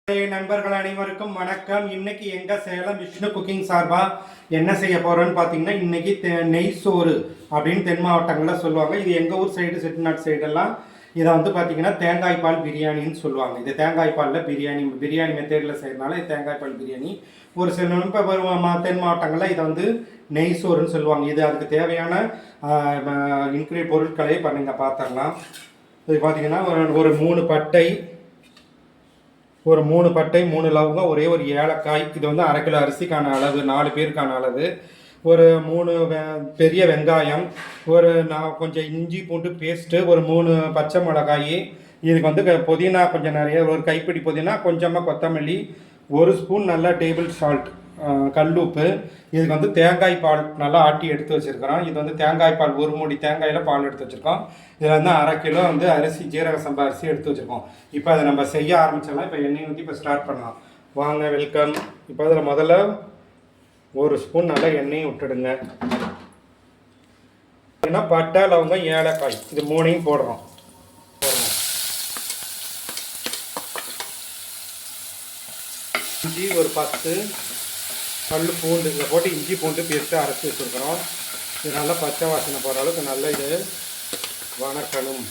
நண்பர்கள் அனைவருக்கும் வணக்கம். இன்னைக்கு எங்க சேலம் விஷ்ணு குக்கிங் சார்பா என்ன செய்ய போறோம்னு பாத்தீங்கன்னா, இன்னைக்கு நெய் சோறு அப்படின்னு தென் மாவட்டங்கள்ல சொல்லுவாங்க. இது எங்க ஊர் சைடு செட்டிநாடு சைடெல்லாம் இதை வந்து பார்த்தீங்கன்னா தேங்காய் பால் பிரியாணின்னு சொல்லுவாங்க. இது தேங்காய் பாலில் பிரியாணி மெத்தேடில் செய்யறதுனால இது தேங்காய் பால் பிரியாணி. ஒரு சில தென் மாவட்டங்களில் இதை வந்து நெய் சோறுன்னு சொல்லுவாங்க. இது அதுக்கு தேவையான இன்க்ரீடியன்ட் பொருட்களை இப்போ நீங்கள் பார்த்துடலாம். இது பார்த்தீங்கன்னா ஒரு 3 பட்டை 3 லவங்கம், ஒரே ஒரு ஏலக்காய். இது வந்து 1/2 கிலோ அரிசிக்கான அளவு, 4 பேருக்கான அளவு. ஒரு 3 பெரிய வெங்காயம், கொஞ்சம் இஞ்சி பூண்டு பேஸ்ட்டு, ஒரு 3 பச்சை மிளகாய். இதுக்கு வந்து புதினா கொஞ்சம் நிறைய, ஒரு கைப்பிடி புதினா, கொஞ்சமாக கொத்தமல்லி, 1 ஸ்பூன் நல்லா டேபிள் சால்ட் கல்லுப்பு. இதுக்கு வந்து தேங்காய் பால் நல்லா ஆட்டி எடுத்து வச்சுருக்கிறோம். இது வந்து தேங்காய் பால், 1 மூடி தேங்காயில் பால் எடுத்து வச்சுருக்கோம். இதில் வந்து 1/2 கிலோ வந்து அரிசி, ஜீரக சம்பா அரிசி எடுத்து வச்சுருக்கோம். இப்போ அதை நம்ம செய்ய ஆரம்பிச்சிடலாம். இப்போ எண்ணெய் ஊற்றி இப்போ ஸ்டார்ட் பண்ணலாம். வாங்க, வெல்கம். இப்போ அதில் முதல்ல 1 ஸ்பூன் நல்லா எண்ணெயை விட்டுடுங்க. ஏன்னா பட்டை, லவங்கம், ஏலக்காய் இது 3ஐயும் போடுறோம். இஞ்சி ஒரு 10 பல்லு பூண்டு இதை போட்டு இஞ்சி பூண்டு பேஸ்ட்டு அரைச்சி வச்சுருக்கிறோம். இது நல்லா பச்சை வாசனை போகிற அளவுக்கு நல்லா இது வணக்கணும்.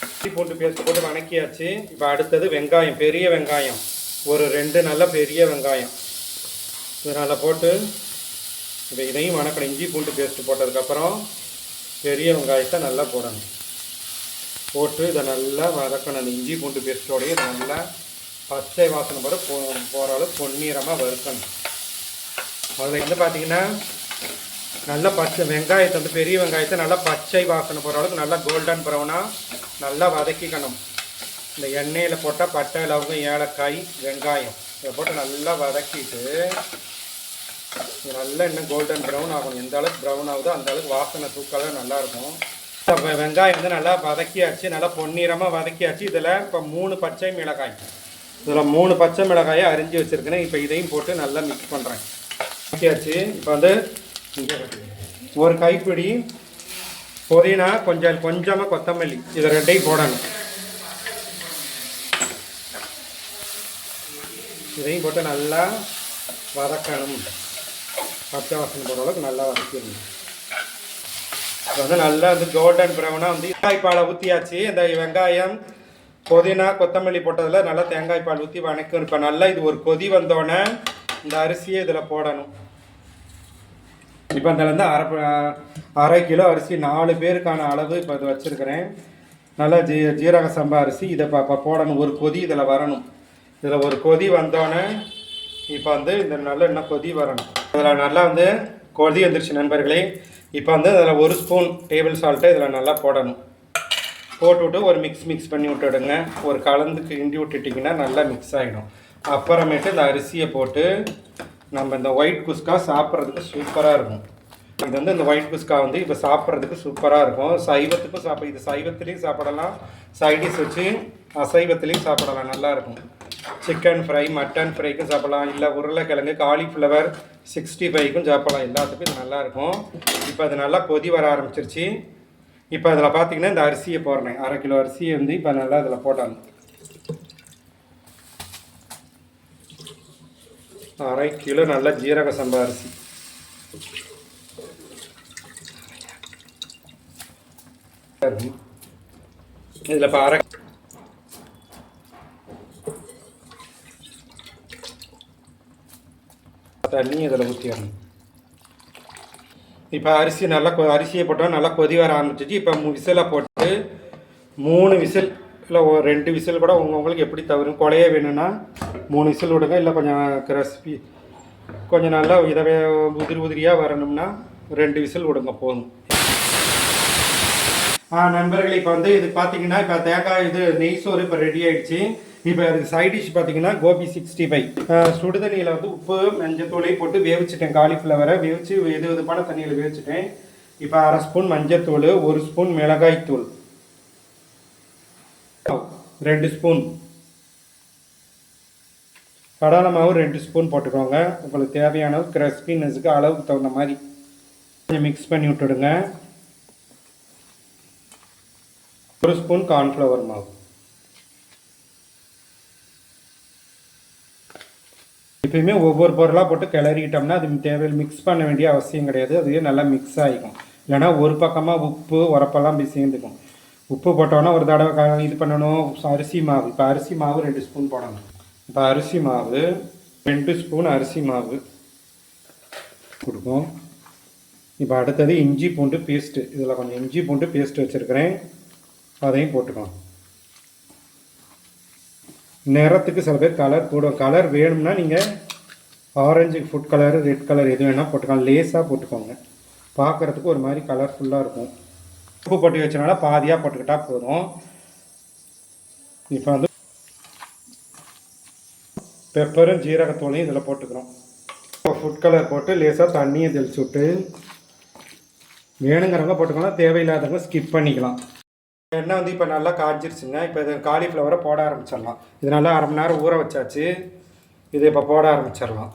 இஞ்சி பூண்டு பேஸ்ட்டு போட்டு வணக்கியாச்சு. இப்போ அடுத்தது வெங்காயம், பெரிய வெங்காயம் ஒரு 2 நல்ல பெரிய வெங்காயம் இது நல்லா போட்டு இப்போ இதையும் வணக்கணும். இஞ்சி பூண்டு பேஸ்ட்டு போட்டதுக்கப்புறம் பெரிய வெங்காயத்தை நல்லா போடணும். போட்டு இதை நல்லா வதக்கணும். அந்த இஞ்சி பூண்டு பேஸ்ட்டோடையும் இதை நல்லா பச்சை வாசனை போகிற அளவுக்கு பொன்னிறமாக வறுக்கணும். அதில் வந்து பார்த்திங்கன்னா நல்லா வெங்காயத்தை வந்து பெரிய வெங்காயத்தை நல்லா பச்சை வாசனை போகிற அளவுக்கு நல்லா கோல்டன் ப்ரௌனாக நல்லா வதக்கிக்கணும். இந்த எண்ணெயில் போட்டால் பட்டை, லவங்கம், ஏலக்காய், வெங்காயம் இதை போட்டு நல்லா வதக்கிட்டு நல்லா இன்னும் கோல்டன் ப்ரௌன் ஆகணும். எந்த அளவுக்கு ப்ரௌன் ஆகுதோ அந்த அளவுக்கு வாசனை தூக்கெல்லாம் நல்லாயிருக்கும். இப்போ வெங்காயம் வந்து நல்லா வதக்கியாச்சு, நல்லா பொன்னிறமாக வதக்கியாச்சு. இதில் இப்போ 3 பச்சை மிளகாய், இதில் 3 பச்சை மிளகாயை அரிஞ்சு வச்சுருக்கேன். இப்போ இதையும் போட்டு நல்லா மிக்ஸ் பண்ணுறேன். வதக்கியாச்சு. இப்போ வந்து ஒரு கைப்பிடி புதினா, கொஞ்சமாக கொத்தமல்லி, இதை 2ஐயும் போடணும். இதையும் போட்டு நல்லா வதக்கணும். பச்சை வாசனை போடுற அளவுக்கு நல்லா வதக்கிடணும். இப்போ வந்து நல்லா வந்து கோல்டன் ப்ரௌனாக வந்து தேங்காய் பாலை ஊற்றியாச்சு. இந்த வெங்காயம், புதினா, கொத்தமல்லி போட்டதில் நல்லா தேங்காய் பால் ஊற்றி வணக்கணும். இப்போ நல்லா இது ஒரு கொதி வந்தோடனே இந்த அரிசியை இதில் போடணும். இப்போ அதில் வந்து 1/2 கிலோ அரிசி, 4 பேருக்கான அளவு இப்போ இது வச்சுருக்கிறேன். நல்லா ஜீரக சம்பா அரிசி இதை இப்போ போடணும். ஒரு கொதி இதில் வரணும். இதில் ஒரு கொதி வந்தோடனே இப்போ வந்து இந்த நல்லா இன்னும் கொதி வரணும். இதில் நல்லா வந்து கொதி வந்துருச்சு நண்பர்களே. இப்போ வந்து அதில் 1 ஸ்பூன் டேபிள் சால்ட்டை இதில் நல்லா போடணும். போட்டுவிட்டு ஒரு மிக்ஸ் பண்ணி விட்டுடுங்க. ஒரு கலந்து கிண்டி விட்டுட்டிங்கன்னா நல்லா மிக்ஸ் ஆகிடும். அப்புறமேட்டு இந்த அரிசியை போட்டு நம்ம இந்த ஒயிட் குஸ்கா சாப்பிட்றதுக்கு சூப்பராக இருக்கும். இது வந்து இந்த ஒயிட் குஸ்கா வந்து இப்போ சாப்பிட்றதுக்கு சூப்பராக இருக்கும். சைவத்துக்கும் இது சைவத்துலேயும் சாப்பிடலாம், சைடிஷ் வச்சு அசைவத்துலேயும் சாப்பிடலாம், நல்லாயிருக்கும். சிக்கன் ஃப்ரை, மட்டன் ஃப்ரைக்கும் சாப்பிடலாம், இல்லை உருளைக்கிழங்கு, காலிஃப்ளவர் 65க்கும் சாப்பிடலாம். எல்லாத்துக்கும் இது நல்லாயிருக்கும். இப்போ அது நல்லா கொதி வர ஆரம்பிச்சிருச்சு. இப்போ அதில் பார்த்தீங்கன்னா இந்த அரிசியை போடுறேன். 1/2 கிலோ அரிசியை வந்து இப்போ நல்லா இதில் போட்டாங்க. 1/2 கிலோ நல்லா ஜீரக சம்பா அரிசி. இதில் இப்போ தண்ணி இதில் ஊற்றிடணும். இப்போ அரிசியை போட்டால் நல்லா கொதி வர ஆரம்பிச்சிச்சு. இப்போ விசிலை போட்டு 3 விசில், இல்லை 2 விசில் கூட உங்களுக்கு எப்படி தவறும். கொலையே வேணும்னா 3 விசில் விடுங்க. இல்லை கொஞ்சம் கிரஸ்பி, கொஞ்சம் நல்லா இதை உதிரியாக வரணும்னா 2 விசில் விடுங்க போதும். நண்பர்கள், இப்போ வந்து இது பார்த்தீங்கன்னா இப்போ தேங்காய் நெய் சோறு இப்போ ரெடி ஆகிடுச்சு. இப்போ அதுக்கு சைட் டிஷ் பார்த்தீங்கன்னா கோபி 65. சுடுதண்ணியில் வந்து உப்பு, மஞ்சத்தூளையும் போட்டு வேவிச்சிட்டேன். காலிஃப்ளவரை வேவிச்சு வெதுவெதுப்பான தண்ணியில் வேவிச்சிட்டேன். இப்போ 1/2 ஸ்பூன் மஞ்சத்தூள், 1 ஸ்பூன் மிளகாய் தூள், 2 ஸ்பூன் கடலை மாவு, 2 ஸ்பூன் போட்டுக்கோங்க. உங்களுக்கு தேவையான கிறிஸ்பினஸுக்கு அளவுக்கு தகுந்த மாதிரி கொஞ்சம் மிக்ஸ் பண்ணி விட்டுடுங்க. 1 ஸ்பூன் கார்ன்ஃப்ளவர் மாவு, எப்பயுமே ஒவ்வொரு பொருளாக போட்டு கிளறிக்கிட்டோம்னா அது தேவையில் மிக்ஸ் பண்ண வேண்டிய அவசியம் கிடையாது. அதுவே நல்லா மிக்ஸ் ஆகிக்கும். இல்லைனா ஒரு பக்கமாக உப்பு உரப்பெல்லாம் போய் சேர்ந்துக்கும். உப்பு போட்டோன்னா ஒரு தடவை இது பண்ணணும். அரிசி மாவு, இப்போ அரிசி மாவு 2 ஸ்பூன் போடணும். இப்போ அரிசி மாவு 2 ஸ்பூன் அரிசி மாவு கொடுக்கும். இப்போ அடுத்தது இஞ்சி பூண்டு பேஸ்ட்டு. இதில் கொஞ்சம் இஞ்சி பூண்டு பேஸ்ட்டு வச்சுருக்கிறேன், அதையும் போட்டுக்கலாம். நிறத்துக்கு சில பேர் கலர் போடுவோம். கலர் வேணும்னா நீங்கள் orange food colour, red colour எது வேணால் போட்டுக்கலாம். லேஸாக போட்டுக்கோங்க, பார்க்குறதுக்கு ஒரு மாதிரி கலர்ஃபுல்லாக இருக்கும். உப்பு போட்டு வச்சனால பாதியாக போட்டுக்கிட்டால் போதும். இப்போ வந்து பெப்பரும் ஜீரகத்தூளையும் இதில் போட்டுக்கிறோம். இப்போ ஃபுட் கலர் போட்டு லேசாக தண்ணியை தெளிச்சு விட்டு வேணுங்கிறவங்க போட்டுக்கலாம், தேவையில்லாதவங்க ஸ்கிப் பண்ணிக்கலாம். எண்ணெய் வந்து இப்போ நல்லா காய்ச்சிருச்சுங்க. இப்போ இது காலிஃப்ளவரை போட ஆரம்பிச்சிடலாம். இது நல்லா அரை மணி நேரம் ஊற வச்சாச்சு. இது இப்போ போட ஆரம்பிச்சிடலாம்.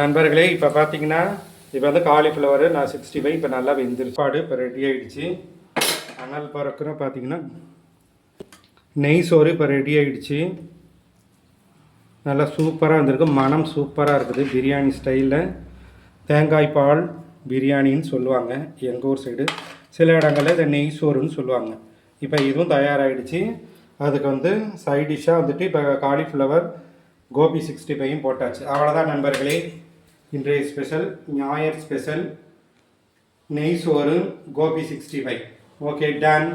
நண்பர்களே, இப்போ பார்த்தீங்கன்னா இப்போ வந்து காலிஃப்ளவர் நான் 65 இப்போ நல்லா வெந்திருப்பாடு இப்போ ரெடி ஆகிடுச்சு. அனல் பறக்கிற பார்த்தீங்கன்னா நெய் சோறு இப்போ ரெடி ஆகிடுச்சு. நல்லா சூப்பராக வந்திருக்கு, மனம் சூப்பராக இருக்குது. பிரியாணி ஸ்டைலில் தேங்காய் பால் பிரியாணின்னு சொல்லுவாங்க எங்கள் ஊர் சைடு. சில இடங்களில் இதை நெய் சோறுன்னு சொல்லுவாங்க. இப்போ இதுவும் தயாராகிடுச்சு. அதுக்கு வந்து சைட் டிஷ்ஷாக வந்துட்டு இப்போ காலிஃப்ளவர் கோபி 65 போட்டாச்சு. அவ்வளோதான் நண்பர்களே, இன்றைய ஸ்பெஷல் ஞாயிறு ஸ்பெஷல் நெய் சோறு கோபி 65. Okay, ton.